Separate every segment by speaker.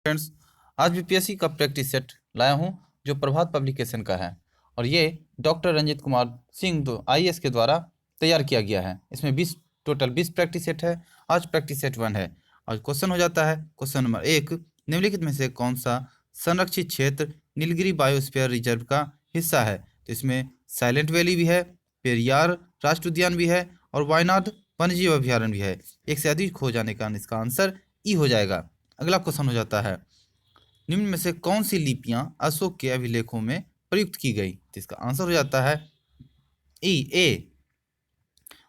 Speaker 1: Friends, आज BPSC का practice set लाया हूं जो प्रभात पब्लिकेशन का है और ये डॉक्टर रंजीत कुमार सिंह आईएएस के द्वारा तैयार किया गया है। इसमें 20 प्रैक्टिस सेट है। आज प्रैक्टिस सेट 1 है और क्वेश्चन हो जाता है क्वेश्चन नंबर 1, निम्नलिखित में से कौन सा संरक्षित क्षेत्र नीलगिरी बायोस्फीयर रिजर्व का हिस्सा है। तो इसमें साइलेंट वैली भी है, पेरियार राष्ट्रीय उद्यान भी है और वायनाड वन्यजीव अभ्यारण्य भी है। एक से अधिक हो जाने का इसका आंसर ई हो जाएगा। अगला क्वेश्चन हो जाता है, निम्न में से कौन सी लिपियां अशोक के अभिलेखों में प्रयुक्त की गई। तो इसका आंसर हो जाता है ए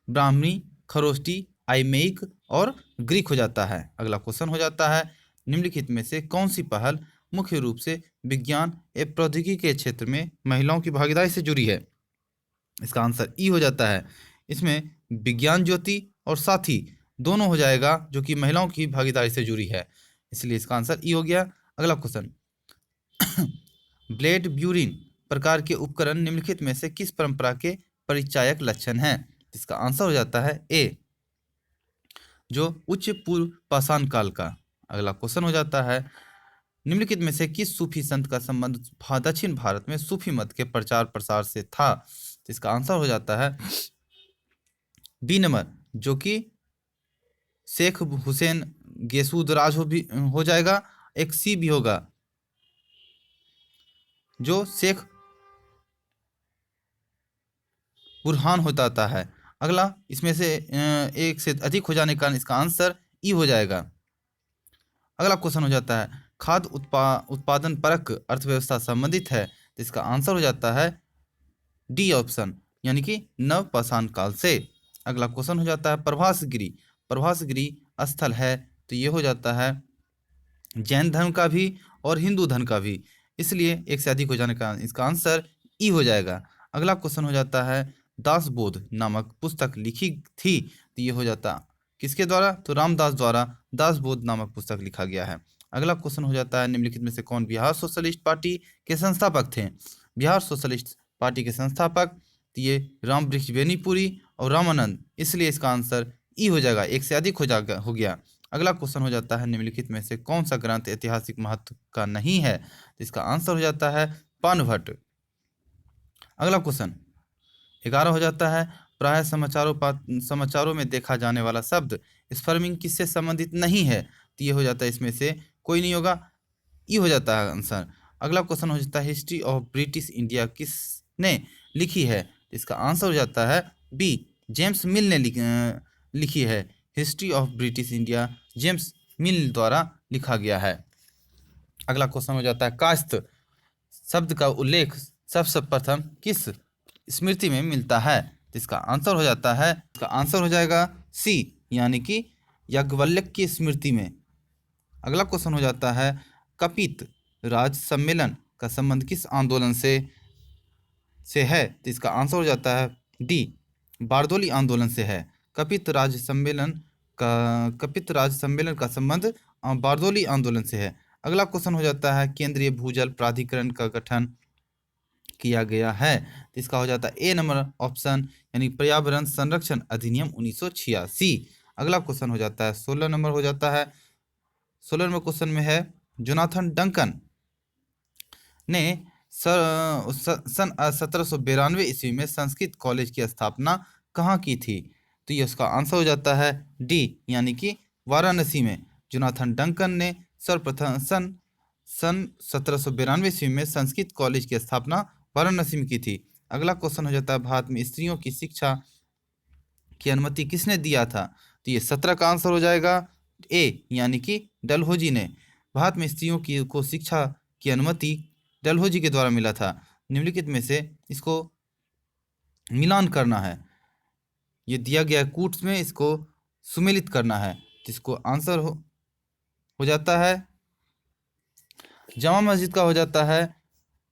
Speaker 1: ब्राह्मी, खरोष्टी, आइमेइक और ग्रीक हो जाता है। अगला क्वेश्चन हो जाता है, निम्नलिखित में से कौन सी पहल मुख्य रूप से विज्ञान एवं प्रौद्योगिकी के क्षेत्र में महिलाओं की भागीदारी से जुड़ी है। इसका आंसर ई हो जाता है। इसमें विज्ञान ज्योति और साथी दोनों हो जाएगा जो कि महिलाओं की भागीदारी से जुड़ी है, इसलिए इसका आंसर ई हो गया। अगला क्वेश्चन, ब्लेड ब्यूरिन प्रकार के उपकरण निम्नलिखित में से किस परंपरा के परिचायक लक्षण हैं। इसका आंसर हो जाता है ए, जो उच्च पूर्व पाषाण काल का। अगला क्वेश्चन हो जाता है, निम्नलिखित में से किस सूफी संत का संबंध दक्षिण भारत में सूफी मत के प्रचार प्रसार से था। तो इसका आंसर हो जाता है बी नंबर, जो कि शेख हुसैन गेसूद राज हो जाएगा। एक सी भी होगा, जो शेख बुरहान होता है। अगला इसमें से एक से अधिक हो जाने का इसका आंसर ई हो जाएगा। अगला क्वेश्चन हो जाता है, खाद्य उत्पादन परक अर्थव्यवस्था संबंधित है। तो इसका आंसर हो जाता है डी ऑप्शन, यानी कि नव पाषाण काल से। अगला क्वेश्चन हो जाता है, प्रभासगिरी प्रभासगिरी स्थल है। तो ये हो जाता है जैन धर्म का भी और हिंदू धर्म का भी, इसलिए एक से अधिक हो जाने का इसका आंसर ई हो जाएगा। अगला क्वेश्चन हो जाता है, दासबोध नामक पुस्तक लिखी थी। तो ये हो जाता किसके द्वारा, तो रामदास द्वारा दासबोध नामक पुस्तक लिखा गया है। अगला क्वेश्चन हो जाता है, निम्नलिखित में से कौन बिहार सोशलिस्ट पार्टी के संस्थापक थे। बिहार सोशलिस्ट पार्टी के संस्थापक तो ये राम वृक्ष बेनीपुरी और रामानंद, इसलिए इसका आंसर ई हो जाएगा। एक से अधिक हो गया। अगला क्वेश्चन हो जाता है, निम्नलिखित में से कौन सा ग्रंथ ऐतिहासिक महत्व का नहीं है। तो इसका आंसर हो जाता है पानभट्ट। अगला क्वेश्चन 11 हो जाता है, प्राय समाचारों में देखा जाने वाला शब्द स्पर्मिंग किससे संबंधित नहीं है। तो ये हो जाता है इसमें से कोई नहीं होगा, ई हो जाता है आंसर। अगला क्वेश्चन हो जाता है, हिस्ट्री ऑफ ब्रिटिश इंडिया किसने लिखी है। तो इसका आंसर हो जाता है बी, जेम्स मिल ने लिखी है। History of British India James मिल द्वारा लिखा गया है। अगला क्वेश्चन हो जाता है, कास्त शब्द का उल्लेख सबसे प्रथम किस स्मृति में मिलता है। तो इसका आंसर हो जाता है, इसका आंसर हो जाएगा सी, यानी कि याज्ञवल्क्य की स्मृति में। अगला क्वेश्चन हो जाता है, कपित राज सम्मेलन का संबंध किस आंदोलन से है। तो इसका आंसर हो जाता है डी, बारदोली आंदोलन से है। कपित राज सम्मेलन का संबंध बारदोली आंदोलन से है। अगला क्वेश्चन हो जाता है, केंद्रीय भूजल प्राधिकरण का गठन किया गया है। तो इसका हो जाता है ए नंबर ऑप्शन, यानी पर्यावरण संरक्षण अधिनियम 1986। अगला क्वेश्चन हो जाता है 16 नंबर हो जाता है। 16 नंबर क्वेश्चन में है, जोनाथन डंकन ने सन 1792 ईस्वी में संस्कृत कॉलेज की स्थापना कहाँ की थी। तो ये उसका आंसर हो जाता है डी, यानी कि वाराणसी में। जोनाथन डंकन ने सर्वप्रथम सन 1792 ईस्वी में संस्कृत कॉलेज की स्थापना वाराणसी में की थी। अगला क्वेश्चन हो जाता है, भारत में स्त्रियों की शिक्षा की अनुमति किसने दिया था। तो ये 17 का आंसर हो जाएगा ए, यानी कि डलहौजी ने। भारत में स्त्रियों को शिक्षा की अनुमति डलहौजी के द्वारा मिला था। निम्नलिखित में से इसको मिलान करना है, ये दिया गया कूट्स में इसको सुमेलित करना है। जिसको आंसर हो जाता है, जामा मस्जिद का हो जाता है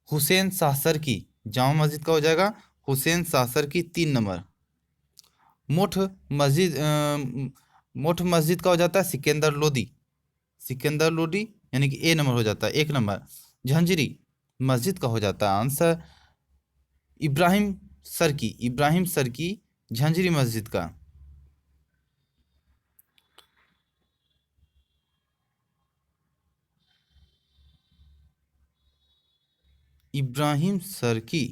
Speaker 1: हुसैन शाह की। जामा मस्जिद का हो जाएगा हुसैन शाह की 3 नंबर। मोठ मस्जिद का हो जाता है सिकंदर लोदी, यानी कि ए नंबर हो जाता है 1 नंबर। झंझरी मस्जिद का हो जाता है आंसर इब्राहिम सर की झंझरी मस्जिद का। इब्राहिम सरकी।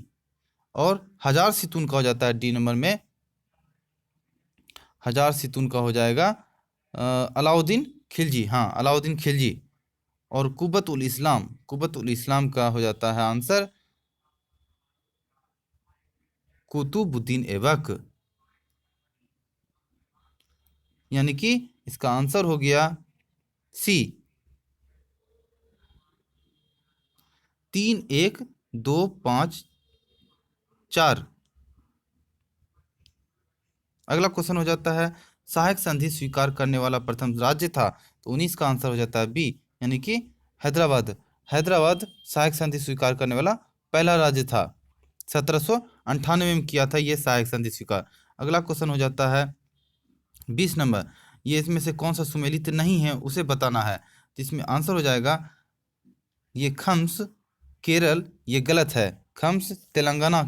Speaker 1: और हजार सितून का हो जाता है डी नंबर में, हजार सितून का हो जाएगा अलाउद्दीन खिलजी। हाँ, अलाउद्दीन खिलजी। और कुबत उल इस्लाम का हो जाता है आंसर कुतुबुद्दीन ऐबक। यानी कि इसका आंसर हो गया सी। 3 1 2 5 4। अगला क्वेश्चन हो जाता है सहायक संधि स्वीकार करने वाला प्रथम राज्य था, तो 19 का आंसर हो जाता है बी, यानी कि हैदराबाद। हैदराबाद सहायक संधि स्वीकार करने वाला पहला राज्य था। 1798 में किया था ये सहायक संधि स्वीकार। अगला क्वेश्चन हो जाता है 20 नंबर, ये इसमें से कौन सा सुमेलित नहीं है उसे बताना है। तो इसमें आंसर हो जाएगा ये खम्स केरल, ये गलत है। खम्स तेलंगाना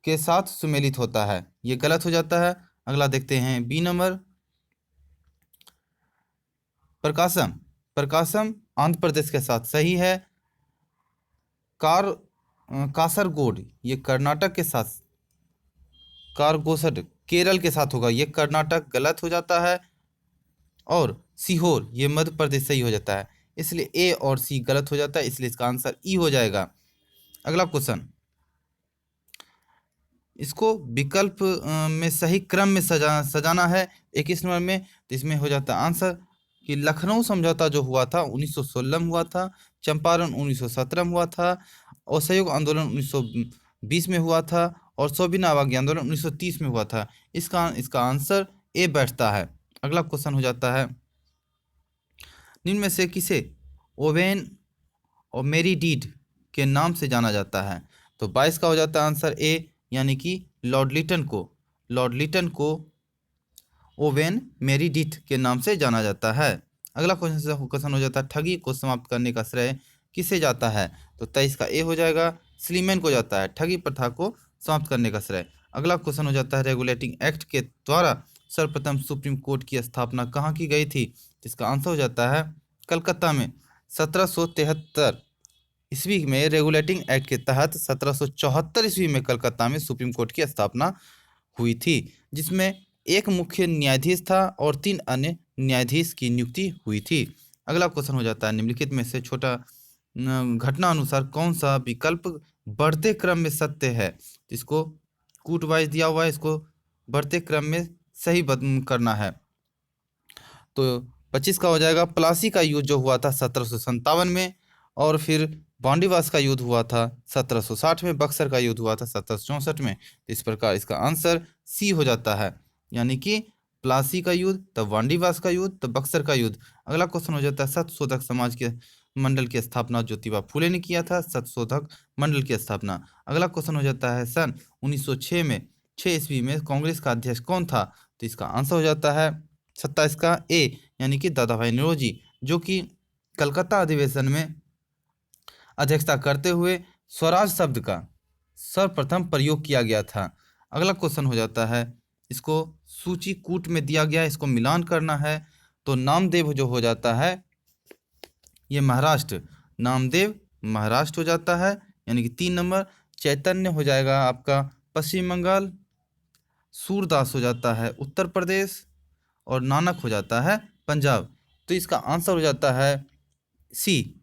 Speaker 1: के साथ सुमेलित होता है, ये गलत हो जाता है। अगला देखते हैं बी नंबर, प्रकाशम। प्रकाशम आंध्र प्रदेश के साथ सही है। कासरगोड ये कर्नाटक के साथ, कारगोसड केरल के साथ होगा, ये कर्नाटक गलत हो जाता है। और सीहोर ये मध्य प्रदेश सही हो जाता है। इसलिए ए और सी गलत हो जाता है, इसलिए इसका आंसर ई हो जाएगा। अगला क्वेश्चन, इसको विकल्प में सही क्रम में सजाना है 21 नंबर में। तो इसमें हो जाता है आंसर कि लखनऊ समझौता जो हुआ था 1916 में हुआ था, चंपारण 1917 में हुआ था, असहयोग आंदोलन 1920 में हुआ था, और सौबिना अवज्ञा आंदोलन 1930 में हुआ था। इसका इसका आंसर ए बैठता है। अगला क्वेश्चन हो जाता है निम्न में से किसे ओवेन और मेरी डीड के नाम से जाना जाता है। तो 22 का हो जाता है आंसर ए, यानी कि लॉर्ड लिटन को ओवेन मेरी डीड के नाम से जाना जाता है। अगला क्वेश्चन हो जाता है ठगी को समाप्त करने का श्रेय किसे जाता है। तो 23 का ए हो जाएगा, स्लीमैन को जाता है ठगी प्रथा को समाप्त करने का श्रेय। अगला क्वेश्चन हो जाता है रेगुलेटिंग एक्ट के द्वारा सर्वप्रथम सुप्रीम कोर्ट की स्थापना कहाँ की गई थी। इसका आंसर हो जाता है कलकत्ता में। 1773 ईस्वी में रेगुलेटिंग एक्ट के तहत 1774 ईस्वी में कलकत्ता में सुप्रीम कोर्ट की स्थापना हुई थी, जिसमें एक मुख्य न्यायाधीश था और 3 अन्य न्यायाधीश की नियुक्ति हुई थी। अगला क्वेश्चन हो जाता है निम्नलिखित में से छोटा घटना अनुसार कौन सा विकल्प बढ़ते क्रम में सत्य है। इसको कूट वाइज दिया हुआ है, इसको बढ़ते क्रम में सही करना है। तो 25 का हो जाएगा प्लासी का युद्ध जो हुआ था 1757 में, और फिर बांडीवास का युद्ध हुआ था 1760 में, बक्सर का युद्ध हुआ था 1764 में। इस प्रकार इसका आंसर सी हो जाता है, यानी कि प्लासी का युद्ध, तब वांडीवास का युद्ध, तब बक्सर का युद्ध। अगला क्वेश्चन हो जाता है सत्यशोधक समाज के मंडल की स्थापना ज्योतिबा फूले ने किया था, सत्यशोधक मंडल की स्थापना। अगला क्वेश्चन हो जाता है सन 1906 में 6 ईस्वी में कांग्रेस का अध्यक्ष कौन था। तो इसका आंसर हो जाता है 27 का ए, यानी कि दादा भाई नौरोजी, जो कि कलकत्ता अधिवेशन में अध्यक्षता करते हुए स्वराज शब्द का सर्वप्रथम प्रयोग किया गया था। अगला क्वेश्चन हो जाता है, इसको सूची कूट में दिया गया है, इसको मिलान करना है। तो नामदेव जो हो जाता है ये महाराष्ट्र, नामदेव महाराष्ट्र हो जाता है, यानी कि 3 नंबर। चैतन्य हो जाएगा आपका पश्चिम बंगाल, सूरदास हो जाता है उत्तर प्रदेश, और नानक हो जाता है पंजाब। तो इसका आंसर हो जाता है सी।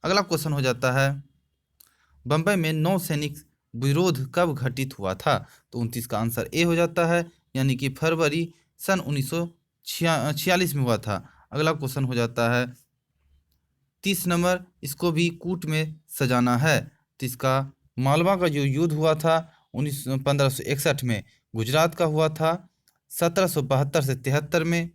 Speaker 1: अगला क्वेश्चन हो जाता है बंबई में नौसैनिक विरोध कब घटित हुआ था। तो 29 का आंसर ए हो जाता है, यानी कि फरवरी सन 1946 में हुआ था। अगला क्वेश्चन हो जाता है 30 नंबर, इसको भी कूट में सजाना है। तो इसका मालवा का जो युद्ध हुआ था 1561 में, गुजरात का हुआ था 1772 से 73 में,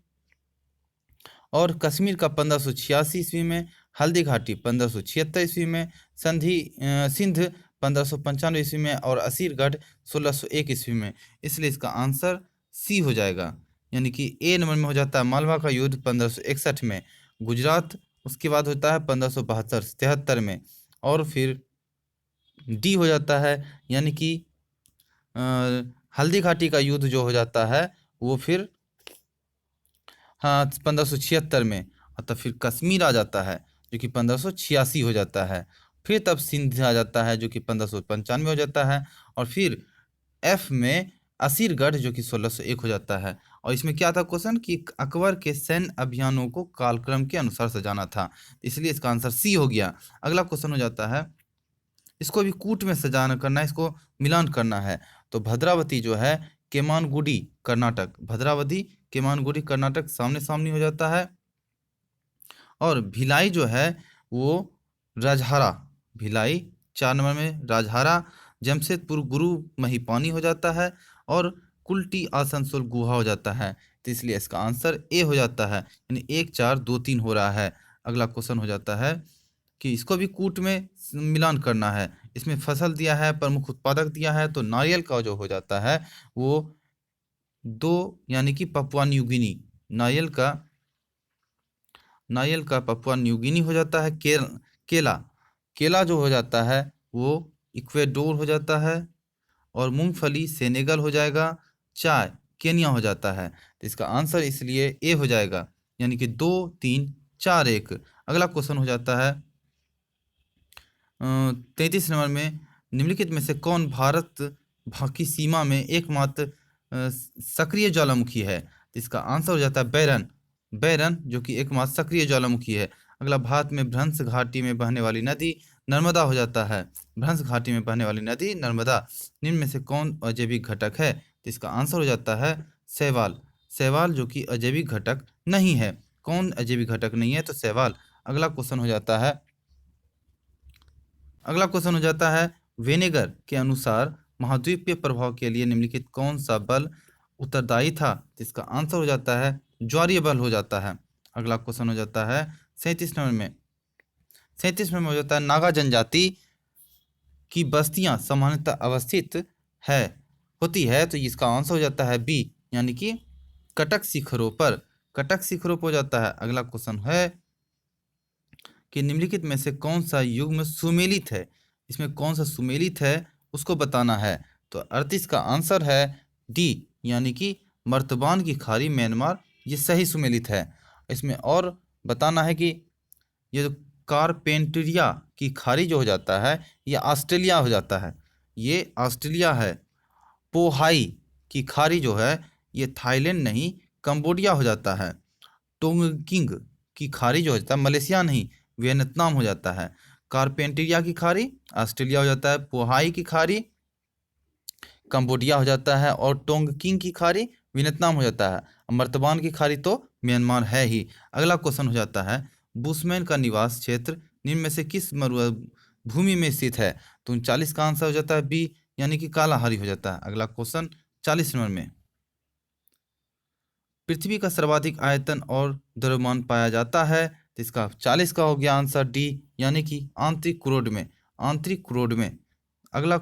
Speaker 1: और कश्मीर का 1586 ईस्वी में, हल्दी घाटी 1576 ईस्वी में, सिंध 1595 ईस्वी में, और असीरगढ़ 1601 ईस्वी में। इसलिए इसका आंसर सी हो जाएगा, यानी कि ए नंबर में हो जाता है मालवा का युद्ध 1561 में, गुजरात उसके बाद होता है 1572 से 73 में, और फिर डी हो जाता है, यानी कि हल्दी घाटी का युद्ध जो हो जाता है वो फिर हाँ 1576 में, तो फिर कश्मीर आ जाता है जो कि 1586 हो जाता है। फिर तब सिंध आ जाता है जो कि 1595 हो जाता है। और फिर एफ में असीरगढ़ जो कि 1601 हो जाता है। और इसमें क्या था क्वेश्चन कि अकबर के सैन्य अभियानों को कालक्रम के अनुसार सजाना था, इसलिए इसका आंसर सी हो गया। अगला क्वेश्चन हो जाता है, इसको भी कूट में सजाना करना है, इसको मिलान करना है। तो भद्रावती जो है केमानगुडी कर्नाटक, भद्रावती केमानगुडी कर्नाटक सामने सामने हो जाता है। और भिलाई जो है वो राजहारा, भिलाई 4 नंबर में राजहारा जमशेदपुर गुरु महिपानी हो जाता है। और कुल्टी आसनसोल गुहा हो जाता है। तो इसलिए इसका आंसर ए हो जाता है, यानी 1 4 2 3 हो रहा है। अगला क्वेश्चन हो जाता है कि इसको भी कूट में मिलान करना है। इसमें फसल दिया है, प्रमुख उत्पादक दिया है, तो नारियल का जो हो जाता है वो 2, यानी कि पपुआ न्यू गिनी, नारियल का पपुआ न्यू गिनी हो जाता है। केला, केला जो हो जाता है वो इक्वेडोर हो जाता है। और मूंगफली सेनेगल हो जाएगा। चाय केन्या हो जाता है। तो इसका आंसर इसलिए ए हो जाएगा, यानी कि 2 3 4 1। अगला क्वेश्चन हो जाता है 33 नंबर में, निम्नलिखित में से कौन भारत की सीमा में एकमात्र सक्रिय ज्वालामुखी है? तो इसका आंसर हो जाता है बैरन, बैरन जो कि एकमात्र सक्रिय ज्वालामुखी है। अगला, भारत में भ्रंश घाटी में बहने वाली नदी नर्मदा हो जाता है। भ्रंश घाटी में बहने वाली नदी नर्मदा। निम्न में से कौन अजैविक घटक है? तो इसका आंसर हो जाता है शैवाल, शैवाल जो कि अजैविक घटक नहीं है। कौन अजैविक घटक नहीं है? तो शैवाल। अगला क्वेश्चन हो जाता है, अगला क्वेश्चन हो जाता है वेनेगर के अनुसार महाद्वीपीय प्रभाव के लिए निम्नलिखित कौन सा बल उत्तरदायी था? तो इसका आंसर हो जाता है ज्वारीय बल हो जाता है। अगला क्वेश्चन हो जाता है 37 नंबर में, 37 में हो जाता है नागा जनजाति की बस्तियां सामान्यतः अवस्थित है होती है, तो इसका आंसर हो जाता है बी, यानी कि कटक शिखरों पर, कटक शिखरों पर हो जाता है। अगला क्वेश्चन है कि निम्नलिखित में से कौन सा युग्म सुमेलित है? इसमें कौन सा सुमेलित है उसको बताना है। तो 38 का आंसर है डी, यानी कि मर्तबान की खाड़ी म्यांमार, ये सही सुमेलित है। इसमें और बताना है कि ये जो कारपेंटरिया की खाड़ी जो हो जाता है ये ऑस्ट्रेलिया हो जाता है, ये ऑस्ट्रेलिया है। पोहाई की खाड़ी जो है ये थाईलैंड नहीं कंबोडिया हो जाता है। टोंगकिंग की खाड़ी जो हो जाता है मलेशिया नहीं वियतनाम हो जाता है। कारपेंटरिया की खाड़ी ऑस्ट्रेलिया हो जाता है। पोहाई की खाड़ी कंबोडिया हो जाता है। और टोंगकिंग की खाड़ी वियतनाम हो जाता है। मर्तबान की खाड़ी तो म्यांमार है ही। अगला क्वेश्चन हो जाता है बुशमैन का निवास क्षेत्र निम्न में से किस मरुभूमि में स्थित है? तो 39 का आंसर हो जाता है बी, यानी कि कालाहारी हो जाता है। अगला क्वेश्चन 40 नंबर में, पृथ्वी का सर्वाधिक आयतन और द्रव्यमान पाया जाता है, तो इसका 40 का हो गया आंसर डी, यानी कि आंतरिक क्रोड में, आंतरिक क्रोड में। अगला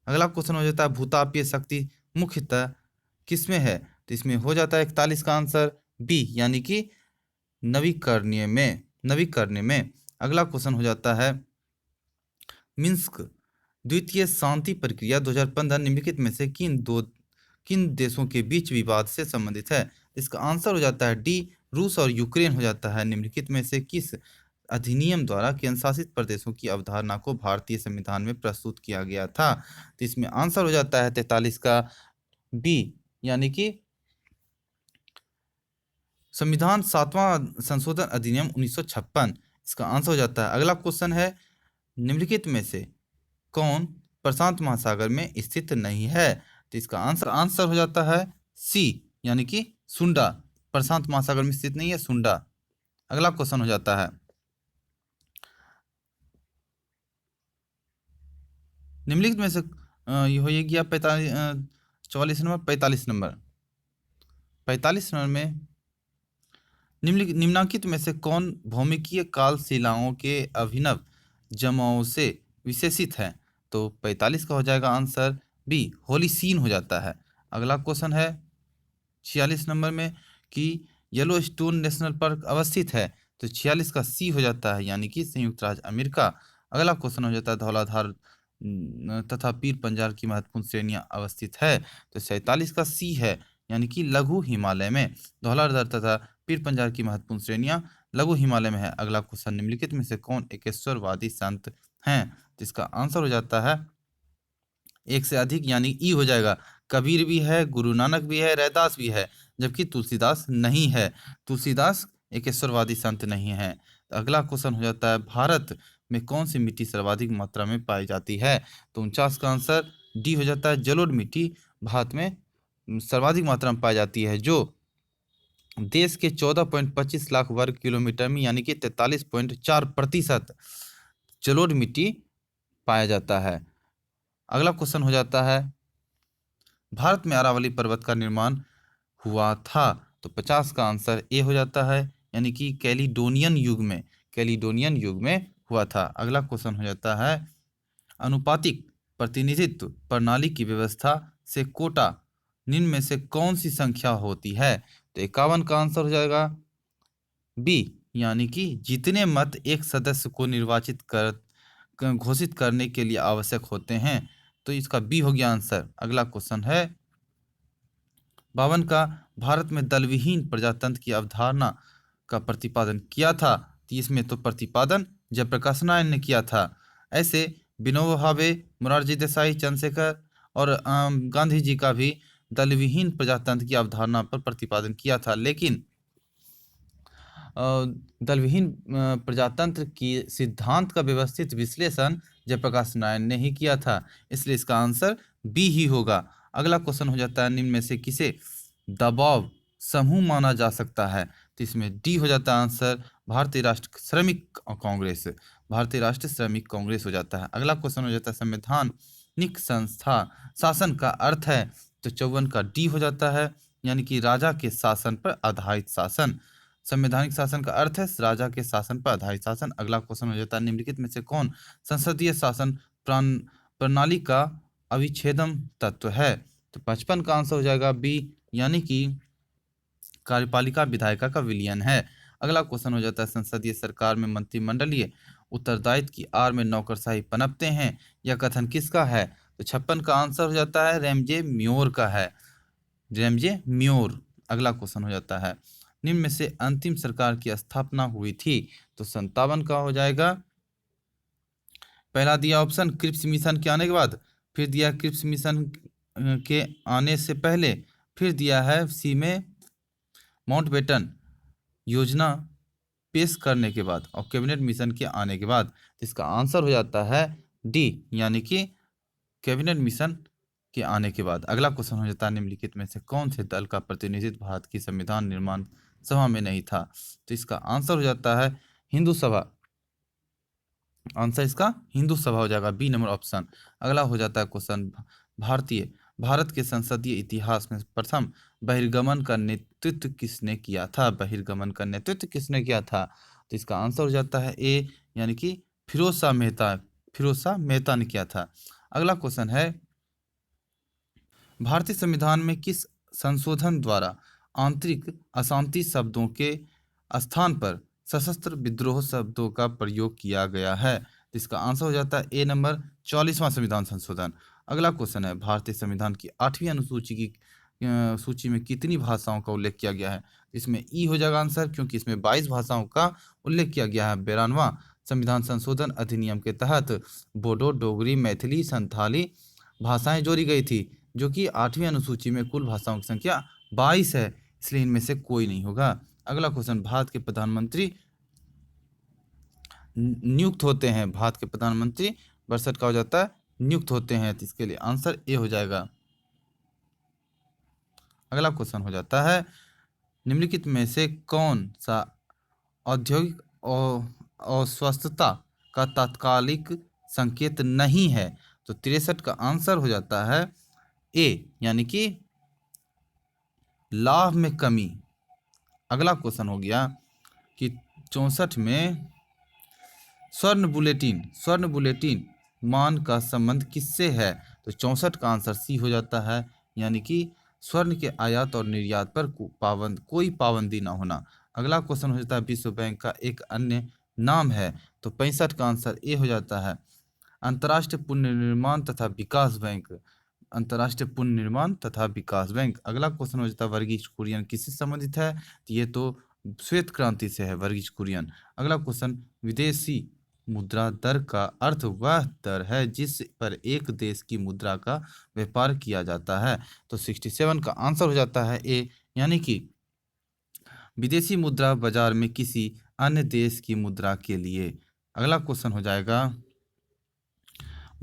Speaker 1: अगला क्वेश्चन हो जाता है भूतापीय शक्ति मुख्यतः किसमें है? तो इसमें हो जाता है 41 का आंसर बी, यानी कि नवीकरणीय में, नवीकरणीय में। अगला क्वेश्चन हो जाता है मिन्स्क द्वितीय शांति प्रक्रिया 2015 निम्नलिखित में से किन देशों के बीच विवाद से संबंधित है? इसका आंसर हो जाता है डी, रूस और यूक्रेन हो जाता है। निम्नलिखित में से किस अधिनियम द्वारा केंद्र शासित प्रदेशों की अवधारणा को भारतीय संविधान में प्रस्तुत किया गया था? तो इसमें आंसर हो जाता है 43 का बी, यानी कि संविधान 7वां संशोधन अधिनियम 1956। इसका आंसर हो जाता है। अगला क्वेश्चन है निम्नलिखित में से कौन प्रशांत महासागर में स्थित नहीं है? तो इसका आंसर हो जाता है सी, यानी कि सुंडा, प्रशांत महासागर में स्थित नहीं है सुंडा। अगला क्वेश्चन हो जाता है निम्नलिखित में से ये हो गया 44 नंबर, 45 नंबर, 45 नंबर में निम्नांकित में से कौन भौमिकीय काल शिलाओं के अभिनव जमाओं से विशेषित है? तो 45 का हो जाएगा आंसर बी, होलीसीन हो जाता है। अगला क्वेश्चन है 46 नंबर में कि येलो स्टोन नेशनल पार्क अवस्थित है, तो 46 का सी हो जाता है, यानी कि संयुक्त राज्य अमेरिका। अगला क्वेश्चन हो जाता है धौलाधार तथा पीर पंजाल की महत्वपूर्ण श्रेणियां अवस्थित है, तो 47 का सी है, यानी कि लघु हिमालय में। धौलाधार तथा पीर पंजाल की महत्वपूर्ण श्रेणियां लघु हिमालय में है। अगला क्वेश्चन, निम्नलिखित में से कौन एकेश्वरवादी संत हैं? तो इसका आंसर हो जाता है एक से अधिक, यानी ई हो जाएगा। कबीर भी है, गुरु नानक भी है, रैदास भी है, जबकि तुलसीदास नहीं है। तुलसीदास एकेश्वरवादी संत नहीं है। अगला क्वेश्चन हो जाता है, भारत में कौन सी मिट्टी सर्वाधिक मात्रा में पाई जाती है? तो 49 का आंसर डी हो जाता है। जलोढ़ मिट्टी भारत में सर्वाधिक मात्रा में पाई जाती है, जो देश के 14.25 लाख वर्ग किलोमीटर में, यानी कि 43.4% जलोढ़ मिट्टी पाया जाता है। अगला क्वेश्चन हो जाता है, भारत में अरावली पर्वत का निर्माण हुआ था? तो 50 का आंसर ए हो जाता है, यानी कि कैलिडोनियन युग में हुआ था। अगला क्वेश्चन हो जाता है, अनुपातिक प्रतिनिधित्व प्रणाली की व्यवस्था से कोटा निम्न में से कौन सी संख्या होती है? तो 51 का आंसर हो जाएगा बी, यानी कि जितने मत एक सदस्य को निर्वाचित घोषित करने के लिए आवश्यक होते हैं। तो इसका बी हो गया आंसर। अगला क्वेश्चन है 52 का, भारत में दलविहीन प्रजातंत्र की अवधारणा का प्रतिपादन किया था? तो इसमें तो प्रतिपादन जयप्रकाश नारायण ने किया था। ऐसे विनोबा भावे, मोरारजी देसाई, चंद्रशेखर और गांधी जी का भी दलविहीन प्रजातंत्र की अवधारणा पर प्रतिपादन किया था, लेकिन दलविहीन प्रजातंत्र की सिद्धांत का व्यवस्थित विश्लेषण जयप्रकाश नारायण ने ही किया था, इसलिए इसका आंसर बी ही होगा। अगला क्वेश्चन हो जाता है, निम्न में से किसे दबाव समूह माना जा सकता है? तो इसमें डी हो जाता है आंसर, भारतीय राष्ट्र श्रमिक कांग्रेस हो जाता है। अगला क्वेश्चन हो जाता है, संवैधानिक संस्था शासन का अर्थ है? तो 54 का डी हो जाता है, यानी कि राजा के शासन पर आधारित शासन। संवैधानिक शासन का अर्थ है राजा के शासन पर आधारित शासन। अगला क्वेश्चन हो जाता है, निम्नलिखित में से कौन संसदीय शासन प्रणाली का अविच्छेदन तत्व है? तो 55 का आंसर हो जाएगा बी, यानी कि कार्यपालिका विधायिका का विलयन है। अगला क्वेश्चन हो जाता है, संसदीय सरकार में मंत्रिमंडलीय उत्तरदायित्व की आड़ में नौकरशाही पनपते हैं, यह कथन किसका है? तो 56 का आंसर हो जाता है रैमजे म्योर का है, रैमजे म्योर। अगला क्वेश्चन हो जाता है, निम्न में से अंतिम सरकार की स्थापना हुई थी? तो 57 का हो जाएगा। पहला दिया ऑप्शन क्रिप्स मिशन के आने के बाद, फिर दिया क्रिप्स मिशन के आने से पहले, फिर दिया है सी में माउंटबेटन योजना पेश करने के बाद, और कैबिनेट मिशन के आने के बाद। इसका आंसर हो जाता है डी, यानी कि कैबिनेट मिशन के आने के बाद। अगला क्वेश्चन हो जाता है, निम्नलिखित में से कौन से दल का प्रतिनिधित्व भारत की संविधान निर्माण सभा में नहीं था? तो इसका आंसर हो जाता है हिंदू सभा। आंसर इसका हिंदू सभा हो जाएगा, बी नंबर ऑप्शन। अगला हो जाता है क्वेश्चन, भारत के संसदीय इतिहास में प्रथम बहिर्गमन का नेतृत्व किसने किया था? तो इसका आंसर हो जाता है ए, यानी कि फिरोज शाह मेहता ने किया था। अगला क्वेश्चन है, भारतीय संविधान में किस संशोधन द्वारा आंतरिक अशांति शब्दों के स्थान पर सशस्त्र विद्रोह शब्दों का प्रयोग किया गया है? इसका आंसर हो जाता है ए नंबर 44वां संविधान संशोधन। अगला क्वेश्चन है, भारतीय संविधान की 8वीं अनुसूची की सूची में कितनी भाषाओं का उल्लेख किया गया है? इसमें ई हो जाएगा आंसर, क्योंकि इसमें 22 भाषाओं का उल्लेख किया गया है। 92वां संविधान संशोधन अधिनियम के तहत बोडो, डोगरी, मैथिली, संथाली भाषाएं जोड़ी गई थी, जो कि 8वीं अनुसूची में कुल भाषाओं की संख्या 22 है, इसलिए इनमें से कोई नहीं होगा। अगला क्वेश्चन, भारत के प्रधानमंत्री नियुक्त होते हैं, भारत के प्रधानमंत्री 62 का हो जाता है नियुक्त होते हैं, तो इसके लिए आंसर ए हो जाएगा। अगला क्वेश्चन हो जाता है, निम्नलिखित में से कौन सा औद्योगिक अस्वस्थता का तात्कालिक संकेत नहीं है? तो 63 का आंसर हो जाता है ए, यानी कि लाभ में कमी। अगला क्वेश्चन हो गया कि 64 में स्वर्ण बुलेटिन मान का संबंध किससे है? तो 64 का आंसर सी हो जाता है, यानी कि स्वर्ण के आयात और निर्यात पर कोई पाबंदी ना होना। अगला क्वेश्चन हो जाता है, विश्व बैंक का एक अन्य नाम है? तो 65 का आंसर ए हो जाता है, अंतर्राष्ट्रीय पुनर्निर्माण तथा विकास बैंक। अगला क्वेश्चन हो जाता है, वर्गीज कुरियन किससे संबंधित है? तो ये तो श्वेत क्रांति से है, वर्गीज कुरियन। अगला क्वेश्चन, विदेशी मुद्रा दर का अर्थ वह दर है जिस पर एक देश की मुद्रा का व्यापार किया जाता है। तो 67 का आंसर हो जाता है ए, यानी कि विदेशी मुद्रा बाजार में किसी अन्य देश की मुद्रा के लिए। अगला क्वेश्चन हो जाएगा,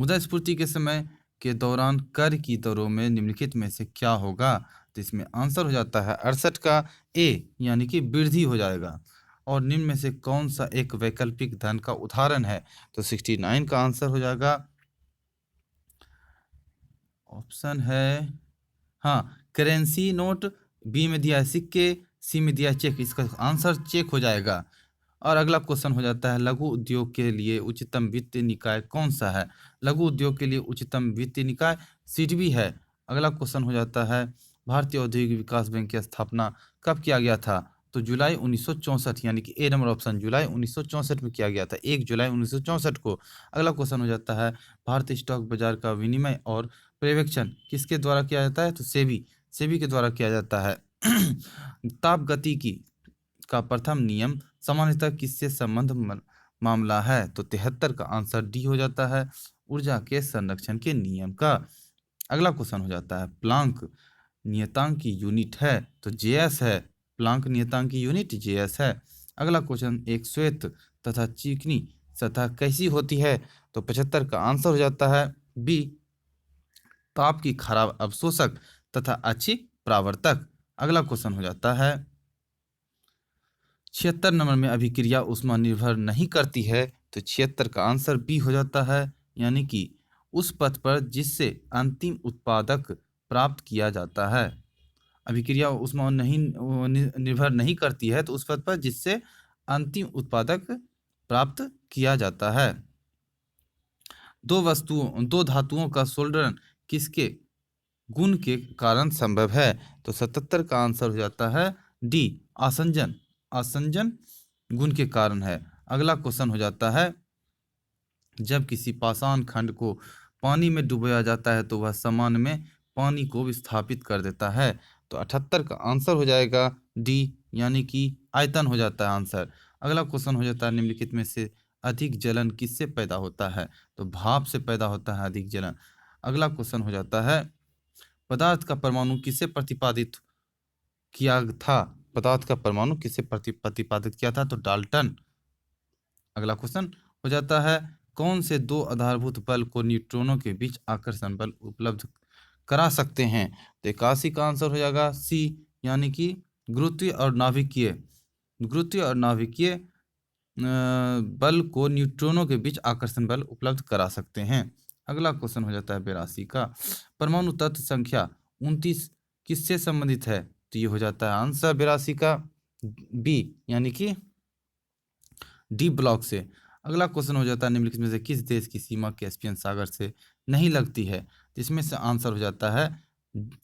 Speaker 1: मुद्रास्फीति के समय के दौरान कर की दरों में निम्नलिखित में से क्या होगा। तो इसमें आंसर हो जाता है 68 का ए, यानी कि वृद्धि हो जाएगा। और निम्न में से कौन सा एक वैकल्पिक धन का उदाहरण है। तो 69 का आंसर हो जाएगा, ऑप्शन है हाँ करेंसी नोट, बी में दिया है सिक्के, सी में दिया है चेक। इसका आंसर चेक हो जाएगा। और अगला क्वेश्चन हो जाता है, लघु उद्योग के लिए उच्चतम वित्तीय निकाय कौन सा है। लघु उद्योग के लिए उच्चतम वित्तीय निकाय सिडबी है। अगला क्वेश्चन हो जाता है, भारतीय औद्योगिक विकास बैंक की स्थापना कब किया गया था। तो जुलाई 1964, यानी कि ए नंबर ऑप्शन, जुलाई 1964 में किया गया था, 1 जुलाई 1964 को। अगला क्वेश्चन हो जाता है, भारतीय स्टॉक बाजार का विनिमय और पर्यवेक्षण किसके द्वारा किया जाता है। तो सेबी के द्वारा किया जाता है। ताप गति की का प्रथम नियम सामान्यतः किससे मामला है। तो 73 का आंसर डी हो जाता है, ऊर्जा के संरक्षण के नियम का। अगला क्वेश्चन हो जाता है, प्लांक नियतांक की यूनिट है। तो जेएस है, प्लांक नियतांक की यूनिट जेएस है। अगला क्वेश्चन, एक श्वेत तथा चिकनी सतह कैसी होती है। तो 75 का आंसर हो जाता है बी, ताप की खराब अवशोषक तथा अच्छी प्रावर्तक। अगला क्वेश्चन हो जाता है, 76 नंबर में अभिक्रिया ऊष्मा निर्भर नहीं करती है। तो 76 का आंसर बी हो जाता है, यानी कि उस पथ पर जिससे अंतिम उत्पादक प्राप्त किया जाता है। अभिक्रिया ऊष्मा नहीं निर्भर नहीं करती है, तो उस पथ पर जिससे अंतिम उत्पादक प्राप्त किया जाता है। दो धातुओं का सोल्डरन किसके गुण के कारण संभव है। तो 77 का आंसर हो जाता है डी, आसंजन गुण के कारण है। अगला क्वेश्चन हो जाता है, जब किसी पाषाण खंड को पानी में डुबोया जाता है तो वह सामान्य में पानी को विस्थापित कर देता है। तो 78 का आंसर हो जाएगा डी, यानी कि आयतन हो जाता है आंसर। अगला क्वेश्चन हो जाता है, निम्नलिखित में से अधिक जलन किससे पैदा होता है। तो भाप से पैदा होता है अधिक जलन। अगला क्वेश्चन हो जाता है, पदार्थ का परमाणु किससे प्रतिपादित किया था। पदार्थ का परमाणु किससे प्रतिपादित किया था। तो डाल्टन। अगला क्वेश्चन हो जाता है, कौन से दो आधारभूत बल को न्यूट्रॉनों के बीच आकर्षण बल उपलब्ध करा सकते हैं। तो 81 का आंसर हो जाएगा सी, यानी कि गुरुत्वीय और नाभिकीय बल को न्यूट्रॉनों के बीच आकर्षण बल उपलब्ध करा सकते हैं। अगला क्वेश्चन हो जाता है 82 का, परमाणु तत्व संख्या 29 किससे संबंधित है। तो ये हो जाता है आंसर 82 का बी, यानी कि डी ब्लॉक से। अगला क्वेश्चन हो जाता है, निम्नलिखित में से किस देश की सीमा कैस्पियन सागर से नहीं लगती है। जिसमें से आंसर हो जाता है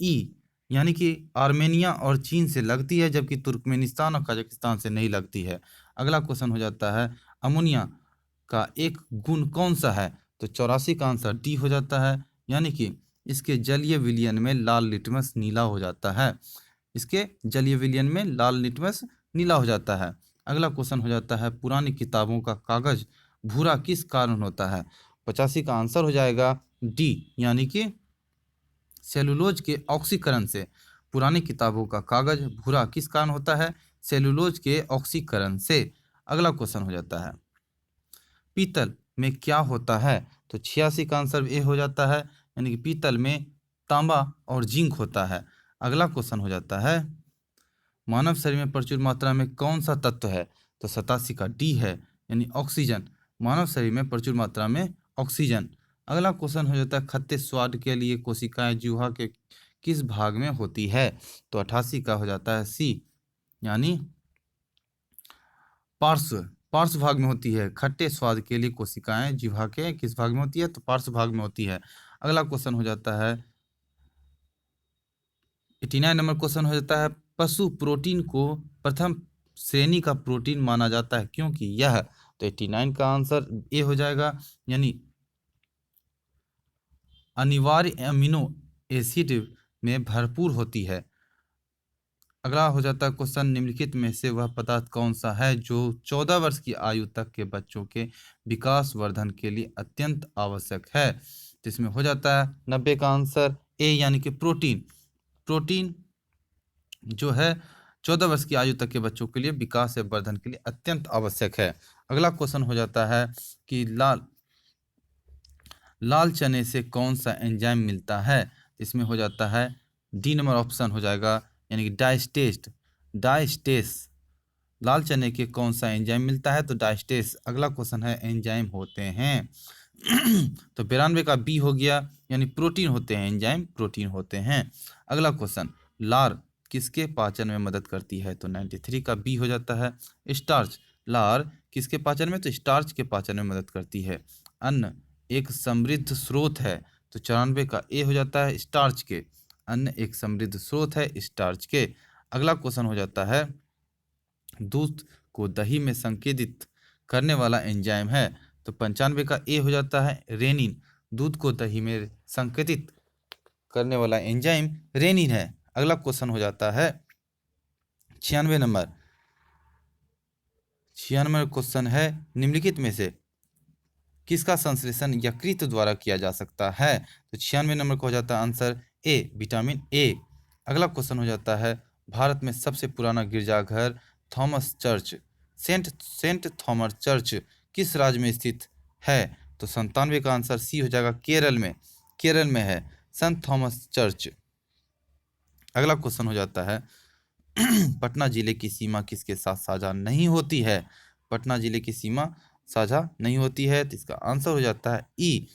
Speaker 1: ई, यानी कि आर्मेनिया और चीन से लगती है, जबकि तुर्कमेनिस्तान और कजाकिस्तान से नहीं लगती है। अगला क्वेश्चन हो जाता है, अमोनिया का एक गुण कौन सा है। तो 84 का आंसर डी हो जाता है, यानी कि इसके जलीय विलयन में लाल लिटमस नीला हो जाता है। इसके जलीय विलयन में लाल लिटमस नीला हो जाता है। अगला क्वेश्चन हो जाता है, पुरानी किताबों का कागज भूरा किस कारण होता है। 85 का आंसर हो जाएगा डी, यानी कि सेलुलोज के ऑक्सीकरण से। पुरानी किताबों का कागज भूरा किस कारण होता है। सेलुलोज के ऑक्सीकरण से। अगला क्वेश्चन हो जाता है, पीतल में क्या होता है। तो 86 का आंसर ए हो जाता है, यानी कि पीतल में तांबा और जिंक होता है। अगला क्वेश्चन हो जाता है, मानव शरीर में प्रचुर मात्रा में कौन सा तत्व है। तो 87 का डी है, यानी ऑक्सीजन। मानव शरीर में प्रचुर मात्रा में ऑक्सीजन। अगला क्वेश्चन हो जाता है, खट्टे स्वाद के लिए कोशिकाएं जिह्वा के किस भाग में होती है। तो 88 का हो जाता है सी, यानी पार्श्व भाग में होती है। खट्टे स्वाद के लिए कोशिकाएं जिह्वा के किस भाग में होती है। तो पार्श्व भाग में होती है। अगला क्वेश्चन हो जाता है, 89 नंबर क्वेश्चन हो जाता है, पशु प्रोटीन को प्रथम श्रेणी का प्रोटीन माना जाता है क्योंकि यह। तो 89 का आंसर ए हो जाएगा, यानी अनिवार्य अमीनो एसिड में भरपूर होती है। अगला हो जाता है क्वेश्चन, निम्नलिखित में से वह पदार्थ कौन सा है जो 14 वर्ष की आयु तक के बच्चों के विकास वर्धन के लिए अत्यंत आवश्यक है। तो इसमें हो जाता है 90 का आंसर ए, यानी कि प्रोटीन। प्रोटीन जो है 14 वर्ष की आयु तक के बच्चों के लिए विकास या वर्धन के लिए अत्यंत आवश्यक है। अगला क्वेश्चन हो जाता है कि लाल चने से कौन सा एंजाइम मिलता है। इसमें हो जाता है डी नंबर ऑप्शन हो जाएगा, यानी कि डाइस्टेस। लाल चने के कौन सा एंजाइम मिलता है, तो डाइस्टेस। अगला क्वेश्चन है एंजाइम होते हैं तो 92 का बी हो गया, यानी प्रोटीन होते हैं, एंजाइम प्रोटीन होते हैं। अगला क्वेश्चन, लार किसके पाचन में मदद करती है, तो 93 का बी हो जाता है स्टार्च। लार किसके पाचन में, तो स्टार्च के पाचन में मदद करती है। अन्न एक समृद्ध स्रोत है, तो 94 का ए हो जाता है स्टार्च के। अन्न एक समृद्ध स्रोत है स्टार्च के। अगला क्वेश्चन हो जाता है दूध को दही में संकेतित करने वाला एंजाइम है, तो 95 का ए हो जाता है रेनिन। दूध को दही में संकेतित करने वाला एंजाइम रेनिन है। अगला क्वेश्चन हो जाता है 96 नंबर। 96 क्वेश्चन है, निम्नलिखित में से किसका संश्लेषण यकृत द्वारा किया जा सकता है, तो 96 नंबर को हो जाता है आंसर ए, विटामिन ए। अगला क्वेश्चन हो जाता है भारत में सबसे पुराना गिरजाघर Thomas church, saint Thomas church किस राज्य में स्थित है, तो 97 का आंसर सी हो जाएगा, केरल में है सेंट थॉमस चर्च। अगला क्वेश्चन हो जाता है पटना जिले की सीमा किसके साथ साझा नहीं होती है। पटना जिले की सीमा साझा नहीं होती है, तो इसका आंसर हो जाता है ई।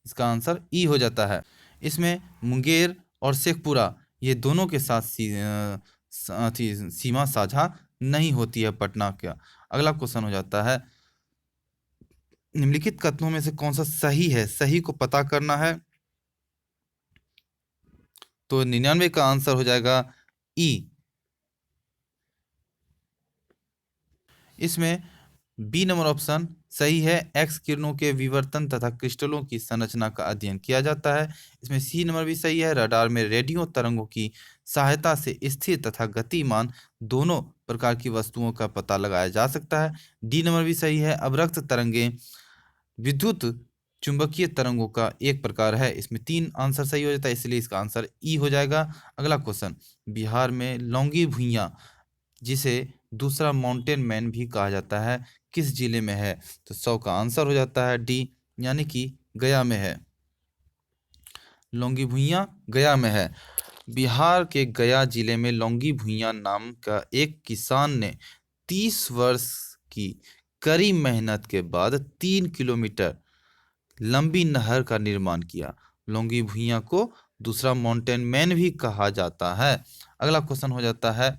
Speaker 1: इसका आंसर ई हो जाता है। इसमें मुंगेर और शेखपुरा ये दोनों के साथ सीमा साझा नहीं होती है पटना का। अगला क्वेश्चन हो जाता है निम्नलिखित कथनों में से कौन सा सही है, सही को पता करना है, तो 99 का आंसर हो जाएगा ई। इसमें बी नंबर ऑप्शन सही है, एक्स किरणों के विवर्तन तथा क्रिस्टलों की संरचना का अध्ययन किया जाता है। इसमें सी नंबर भी सही है, रडार में रेडियो तरंगों की सहायता से स्थिर तथा गतिमान दोनों प्रकार की वस्तुओं का पता लगाया जा सकता है। डी नंबर भी सही है, अवरक्त तरंगे विद्युत चुंबकीय तरंगों का एक प्रकार है। इसमें 3 आंसर सही हो जाता है, इसलिए इसका आंसर ई हो जाएगा। अगला क्वेश्चन, बिहार में लौंगी भुइयां जिसे दूसरा माउंटेन मैन भी कहा जाता है किस जिले में है, तो 100 का आंसर हो जाता है डी, यानी कि गया में है। लौंगी भुइयां गया में है। बिहार के गया जिले में लौंगी भुइयां नाम का एक किसान ने 30 वर्ष की कड़ी मेहनत के बाद 3 किलोमीटर लंबी नहर का निर्माण किया। लौंगी भुइयां को दूसरा माउंटेन मैन भी कहा जाता है। अगला क्वेश्चन हो जाता है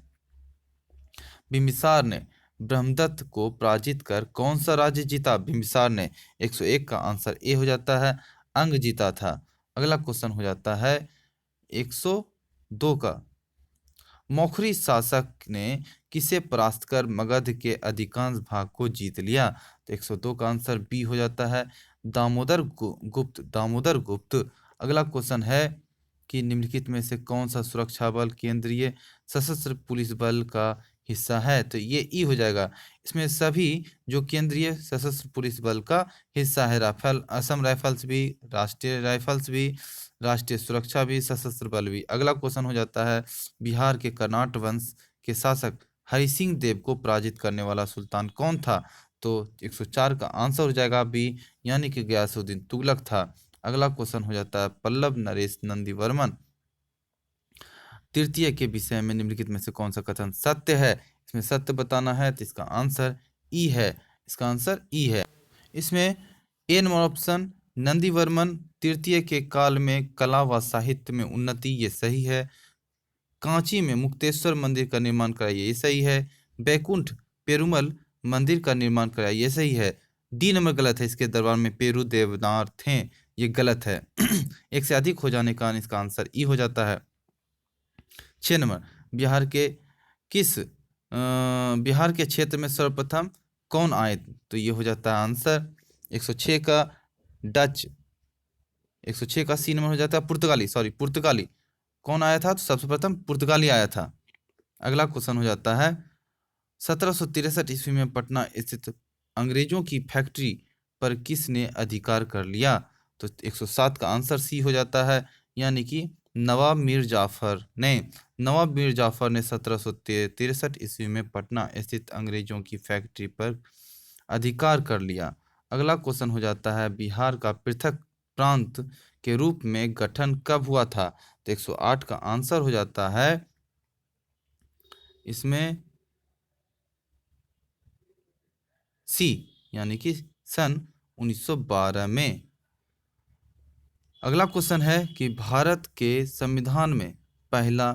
Speaker 1: बिम्बिसार ने ब्रह्मदत्त को पराजित कर कौन सा राज्य जीता। बिम्बिसार ने 101 का आंसर ए हो जाता है, अंग जीता था। अगला क्वेश्चन हो जाता है 102 का, मौखरी शासक ने किसे परास्त कर मगध के अधिकांश भाग को जीत लिया, तो 102 का आंसर बी हो जाता है, दामोदर गुप्त। अगला क्वेश्चन है कि निम्नलिखित में से कौन सा सुरक्षा बल केंद्रीय सशस्त्र पुलिस बल का हिस्सा है, तो ये ई हो जाएगा। इसमें सभी जो केंद्रीय सशस्त्र पुलिस बल का हिस्सा है, राफेल, असम राइफल्स भी, राष्ट्रीय राइफल्स भी, राष्ट्रीय सुरक्षा भी, सशस्त्र बल भी। अगला क्वेश्चन हो जाता है बिहार के कर्नाट वंश के शासक हरि सिंह देव को पराजित करने वाला सुल्तान कौन था, तो 104 का आंसर हो जाएगा बी, यानी कि गयासुद्दीन तुगलक था। अगला क्वेश्चन हो जाता है पल्लव नरेश नंदीवर्मन तृतीय के विषय में निम्नलिखित में से कौन सा कथन सत्य है। इसमें सत्य बताना है, तो इसका आंसर ई है। इसका आंसर ई है। इसमें ए नंबर ऑप्शन, नंदीवर्मन तृतीय के काल में कला व साहित्य में उन्नति, ये सही है। कांची में मुक्तेश्वर मंदिर का निर्माण कराया, ये सही है। बैकुंठ पेरुमल मंदिर का निर्माण कराया, ये सही है। डी नंबर गलत है, इसके दरबार में पेरू देवनार थे, ये गलत है। एक से अधिक हो जाने का इसका आंसर ई हो जाता है। 6 नंबर, बिहार के क्षेत्र में सर्वप्रथम कौन आए, तो ये हो जाता है आंसर 106 का डच। 106 का सी नंबर हो जाता है पुर्तगाली। कौन आया था, तो सबसे प्रथम पुर्तगाली आया था। अगला क्वेश्चन हो जाता है 1763 ईस्वी में पटना स्थित अंग्रेजों की फैक्ट्री पर किसने अधिकार कर लिया? तो 107 का आंसर सी हो जाता है, यानी कि नवाब मीर जाफर ने। नवाब मीर जाफर ने 1763 ईस्वी में पटना स्थित अंग्रेजों की फैक्ट्री पर अधिकार कर लिया। अगला क्वेश्चन हो जाता है बिहार का पृथक प्रांत के रूप में गठन कब हुआ था? तो 108 का आंसर हो जाता है इसमें सी, यानी कि सन 1912 में। अगला क्वेश्चन है कि भारत के संविधान में पहला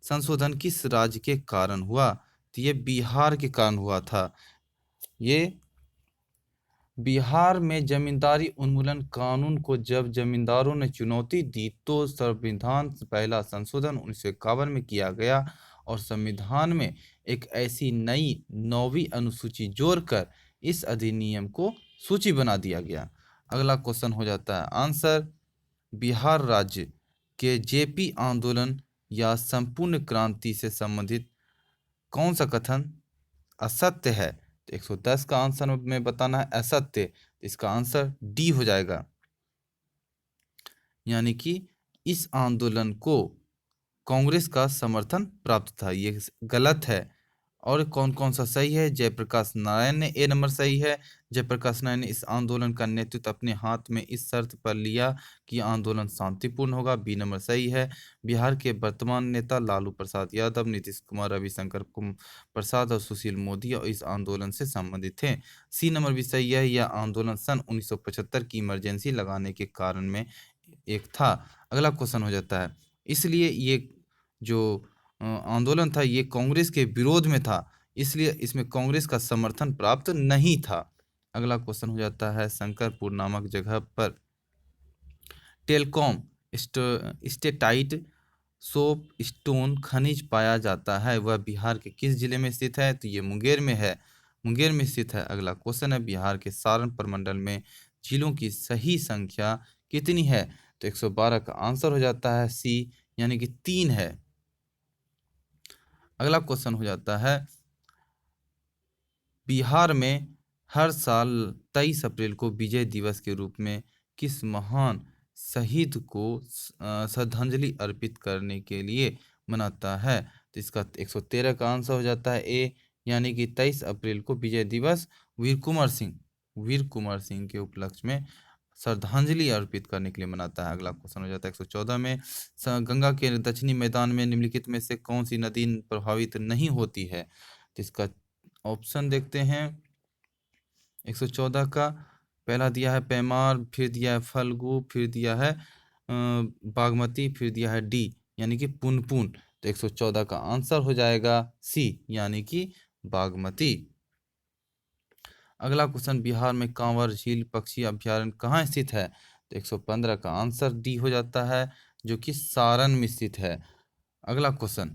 Speaker 1: संशोधन किस राज्य के कारण हुआ? तो ये बिहार के कारण हुआ था। ये बिहार में जमींदारी उन्मूलन कानून को जब जमींदारों ने चुनौती दी तो संविधान पहला संशोधन 1951 में किया गया और संविधान में एक ऐसी नई 9वीं अनुसूची जोड़कर इस अधिनियम को सूची बना दिया गया। अगला क्वेश्चन हो जाता है आंसर बिहार राज्य के जेपी आंदोलन या संपूर्ण क्रांति से संबंधित कौन सा कथन असत्य है? तो 110 का आंसर में बताना है असत्य, इसका आंसर डी हो जाएगा, यानी कि इस आंदोलन को कांग्रेस का समर्थन प्राप्त था, ये गलत है। और कौन कौन सा सही है? जयप्रकाश नारायण ने ए नंबर सही है। जयप्रकाश नारायण ने इस आंदोलन का नेतृत्व अपने हाथ में इस शर्त पर लिया कि आंदोलन शांतिपूर्ण होगा, बी नंबर सही है। बिहार के वर्तमान नेता लालू प्रसाद यादव, नीतीश कुमार, रविशंकर प्रसाद और सुशील मोदी और इस आंदोलन से संबंधित थे, सी नंबर भी सही है। यह आंदोलन सन 1975 की इमरजेंसी लगाने के कारण में एक था। अगला क्वेश्चन हो जाता है इसलिए ये जो आंदोलन था ये कांग्रेस के विरोध में था, इसलिए इसमें कांग्रेस का समर्थन प्राप्त नहीं था। अगला क्वेश्चन हो जाता है शंकरपुर नामक जगह पर टेलकॉम स्टेटाइट सोप स्टोन खनिज पाया जाता है, वह बिहार के किस जिले में स्थित है? तो ये मुंगेर में है, मुंगेर में स्थित है। अगला क्वेश्चन है बिहार के सारण प्रमंडल में जिलों की सही संख्या कितनी है? तो 112 का आंसर हो जाता है सी, यानी कि 3 है। अगला क्वेश्चन हो जाता है बिहार में हर साल 23 अप्रैल को विजय दिवस के रूप में किस महान शहीद को श्रद्धांजलि अर्पित करने के लिए मनाता है? तो इसका 113 का आंसर हो जाता है ए, यानी कि 23 अप्रैल को विजय दिवस वीर कुंवर सिंह के उपलक्ष्य में श्रद्धांजलि अर्पित करने के लिए मनाता है। अगला क्वेश्चन हो जाता है 114 में गंगा के दक्षिणी मैदान में निम्नलिखित में से कौन सी नदी प्रभावित नहीं होती है? तो इसका ऑप्शन देखते हैं 114 का। पहला दिया है पैमार, फिर दिया है फल्गु, फिर दिया है बागमती, फिर दिया है डी, यानी कि पुनपुन। तो 114 का आंसर हो जाएगा सी, यानी कि बागमती। अगला क्वेश्चन बिहार में कांवर झील पक्षी अभ्यारण्य कहाँ स्थित है? तो 115 का आंसर डी हो जाता है, जो कि सारण में स्थित है। अगला क्वेश्चन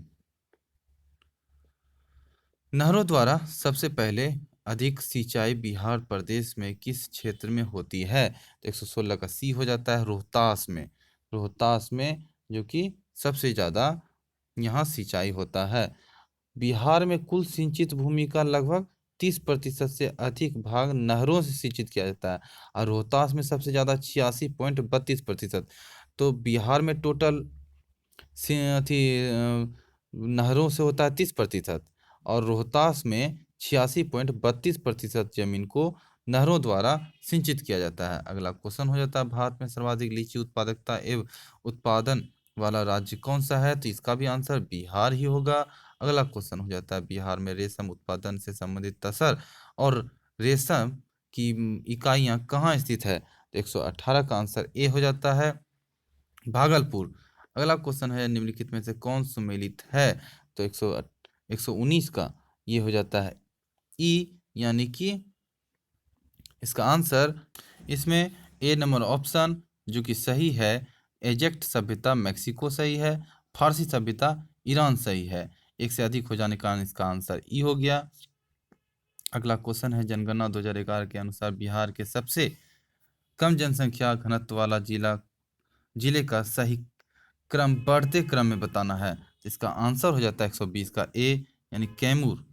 Speaker 1: नहरों द्वारा सबसे पहले अधिक सिंचाई बिहार प्रदेश में किस क्षेत्र में होती है? तो 116 का सी हो जाता है रोहतास में, रोहतास में जो कि सबसे ज़्यादा यहाँ सिंचाई होता है। बिहार में कुल सिंचित भूमि का लगभग 30% से अधिक भाग नहरों से सिंचित किया जाता है और रोहतास में सबसे ज़्यादा 86.32%। तो बिहार में टोटल नहरों से होता है 30% और रोहतास में 86.32% जमीन को नहरों द्वारा सिंचित किया जाता है। अगला क्वेश्चन हो जाता है भारत में सर्वाधिक लीची उत्पादकता एवं उत्पादन वाला राज्य कौन सा है? तो इसका भी आंसर बिहार ही होगा। अगला क्वेश्चन हो जाता है बिहार में रेशम उत्पादन से संबंधित तसर और रेशम की इकाइयां कहाँ स्थित है? तो 118 का आंसर ए हो जाता है भागलपुर। अगला क्वेश्चन है निम्नलिखित में से कौन सुमेलित है? तो 119 का ये हो जाता है ई, यानी कि इसका आंसर इसमें ए नंबर ऑप्शन जो कि सही है, एजेक्ट सभ्यता मैक्सिको सही है, फारसी सभ्यता ईरान सही है। एक से अधिक हो जाने के कारण इसका आंसर ई हो गया। अगला क्वेश्चन है जनगणना 2011 के अनुसार बिहार के सबसे कम जनसंख्या घनत्व वाला जिले का सही क्रम बढ़ते क्रम में बताना है। इसका आंसर हो जाता है 120 का ए, यानी कैमूर,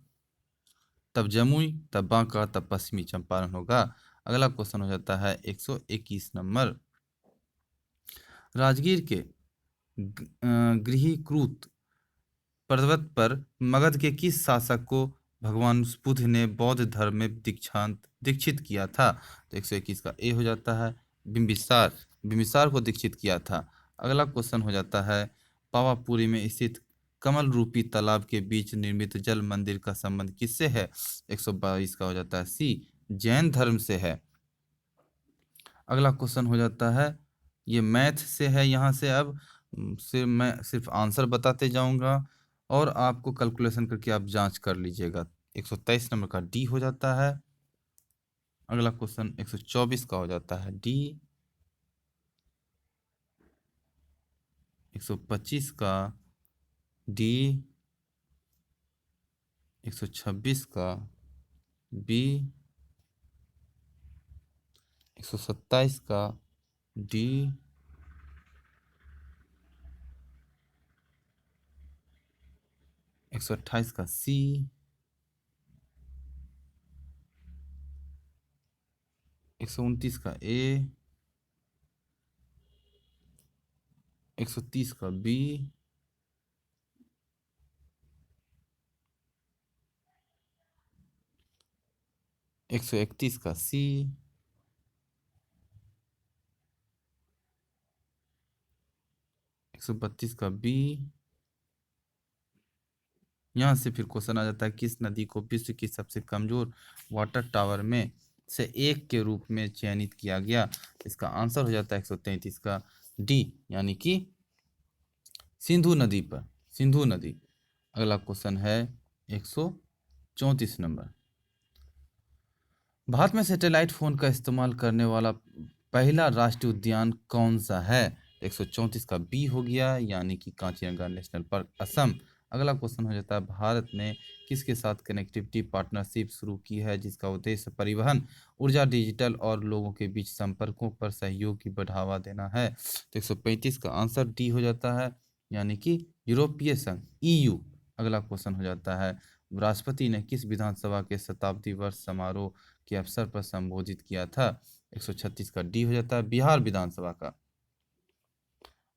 Speaker 1: तब जमुई, तब बांका, तब पश्चिमी चंपारण होगा। अगला क्वेश्चन हो जाता है 121 नंबर। राजगीर के गृहीकृत पर्वत पर मगध के किस शासक को भगवान बुद्ध ने बौद्ध धर्म में दीक्षित किया था? तो 121 का ए हो जाता है बिंबिसार। बिंबिसार को दीक्षित किया था। अगला क्वेश्चन हो जाता है पावापुरी में स्थित कमल रूपी तालाब के बीच निर्मित जल मंदिर का संबंध किससे है? 122 का हो जाता है सी, जैन धर्म से है। अगला क्वेश्चन हो जाता है, ये मैथ से है, यहाँ से अब मैं सिर्फ आंसर बताते जाऊंगा और आपको कैलकुलेशन करके आप जांच कर लीजिएगा। 123 नंबर का डी हो जाता है। अगला क्वेश्चन 124 का हो जाता है डी। 125 का डी, 126 का बी, 127 का डी, 128 का सी, 129 का ए, 130 का बी, 131 का सी, 132 का बी। यहाँ से फिर क्वेश्चन आ जाता है किस नदी को विश्व की सबसे कमजोर वाटर टावर में से एक के रूप में चयनित किया गया? इसका आंसर हो जाता है 133 का डी, यानी कि सिंधु नदी पर, सिंधु नदी। अगला क्वेश्चन है 134 नंबर। भारत में सैटेलाइट फोन का इस्तेमाल करने वाला पहला राष्ट्रीय उद्यान कौन सा है? 134 का बी हो गया, यानी कि कांचीरंगा नेशनल पार्क, असम। अगला क्वेश्चन हो जाता है भारत ने किसके साथ कनेक्टिविटी पार्टनरशिप शुरू की है जिसका उद्देश्य परिवहन, ऊर्जा, डिजिटल और लोगों के बीच संपर्कों पर सहयोग की बढ़ावा देना है? तो 135 का आंसर डी हो जाता है, यानी कि यूरोपीय संघ, ईयू। अगला क्वेश्चन हो जाता है राष्ट्रपति ने किस विधानसभा के शताब्दी वर्ष समारोह के अवसर पर संबोधित किया था? 136 का डी हो जाता है बिहार विधानसभा का,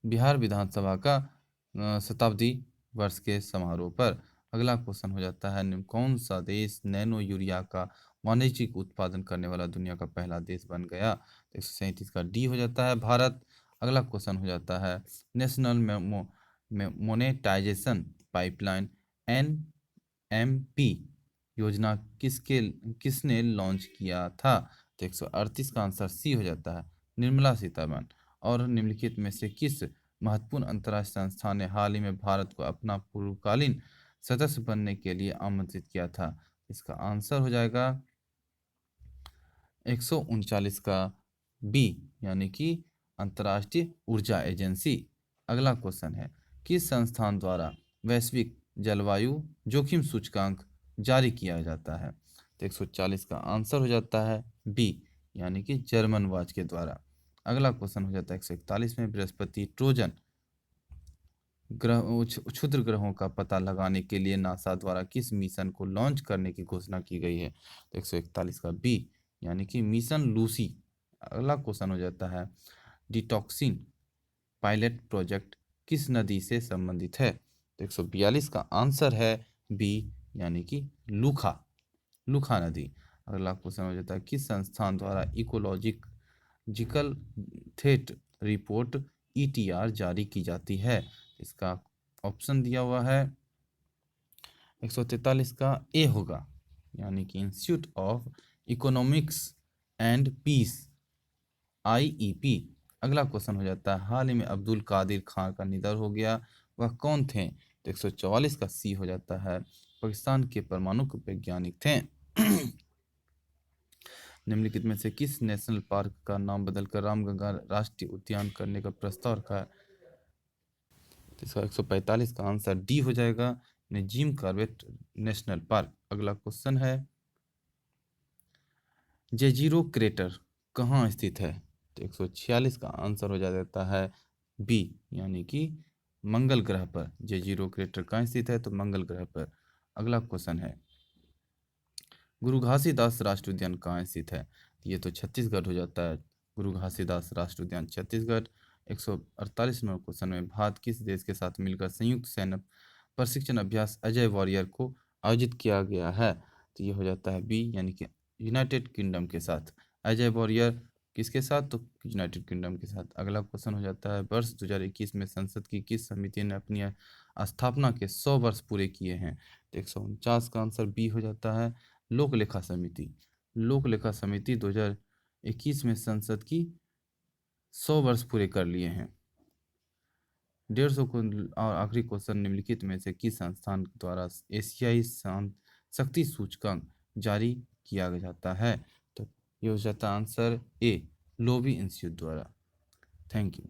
Speaker 1: बिहार विधानसभा का शताब्दी वर्ष के समारोह पर। अगला क्वेश्चन हो जाता है कौन सा देश नैनो यूरिया का वाणिज्यिक उत्पादन करने वाला दुनिया का पहला देश बन गया? 137 का डी हो जाता है भारत। अगला क्वेश्चन हो जाता है नेशनल मोनेटाइजेशन पाइपलाइन NMP योजना किसने लॉन्च किया था? तो 138 का आंसर सी हो जाता है निर्मला सीतारमण। और निम्नलिखित में से किस महत्वपूर्ण अंतर्राष्ट्रीय संस्था ने हाल ही में भारत को अपना पूर्वकालीन सदस्य बनने के लिए आमंत्रित किया था? इसका आंसर हो जाएगा 139 का बी, यानी कि अंतर्राष्ट्रीय ऊर्जा एजेंसी। अगला क्वेश्चन है किस संस्थान द्वारा वैश्विक जलवायु जोखिम सूचकांक जारी किया जाता है? तो 140 का आंसर हो जाता है बी, यानी कि जर्मन वाच के द्वारा। अगला क्वेश्चन हो जाता है 141 में बृहस्पति ट्रोजन ग्रह क्षुद्र ग्रहों का पता लगाने के लिए नासा द्वारा किस मिशन को लॉन्च करने की घोषणा की गई है? तो 141 का बी, यानी कि मिशन लूसी। अगला क्वेश्चन हो जाता है डिटॉक्सिन पायलट प्रोजेक्ट किस नदी से संबंधित है? तो 142 का आंसर है बी, यानी कि लूखा, लूखा नदी। अगला क्वेश्चन हो जाता है किस संस्थान द्वारा इकोलॉजिकल थ्रेट रिपोर्ट ETR जारी की जाती है? इसका ऑप्शन दिया हुआ है 143 का ए होगा, यानी कि institute of economics and peace, IEP। अगला क्वेश्चन हो जाता है हाल ही में अब्दुल कादिर खान का निधन हो गया, वह कौन थे? तो 144 का सी हो जाता है पाकिस्तान के परमाणु वैज्ञानिक थे। निम्नलिखित में से किस नेशनल पार्क का नाम बदलकर रामगंगा राष्ट्रीय उद्यान करने का प्रस्ताव रखा है? तो इसका 145 का आंसर डी हो जाएगा जिम कॉर्बेट नेशनल पार्क। अगला क्वेश्चन है जेजीरो क्रेटर कहाँ स्थित है? तो 146 का आंसर हो जाता है बी, यानी कि मंगल ग्रह पर। जेजीरो क्रेटर कहाँ स्थित है? तो मंगल ग्रह पर। अगला क्वेश्चन है, गुरु घासीदास राष्ट्रीय उद्यान कहाँ स्थित है? ये तो छत्तीसगढ़ हो जाता है। गुरु घासीदास राष्ट्रीय उद्यान छत्तीसगढ़। 148 नंबर क्वेश्चन में, भारत किस देश के साथ मिलकर संयुक्त सैन्य प्रशिक्षण अभ्यास अजय वॉरियर को आयोजित किया गया है? तो ये हो जाता है बी, यानी कि यूनाइटेड किंगडम के साथ। अजय वॉरियर किसके साथ? तो यूनाइटेड किंगडम के साथ। अगला क्वेश्चन हो जाता है, वर्ष 2021 में संसद की किस समिति ने अपनी स्थापना के 100 वर्ष पूरे किए हैं? तो 149 का आंसर बी हो जाता है, लोक लेखा समिति। लोक लेखा समिति 2021 में संसद की 100 वर्ष पूरे कर लिए हैं। 150 को और आखिरी क्वेश्चन, निम्नलिखित में से किस संस्थान द्वारा एशियाई शक्ति सूचकांक जारी किया जाता है? तो ये हो जाता है आंसर ए, लोवी इंस्टीट्यूट द्वारा। Thank you.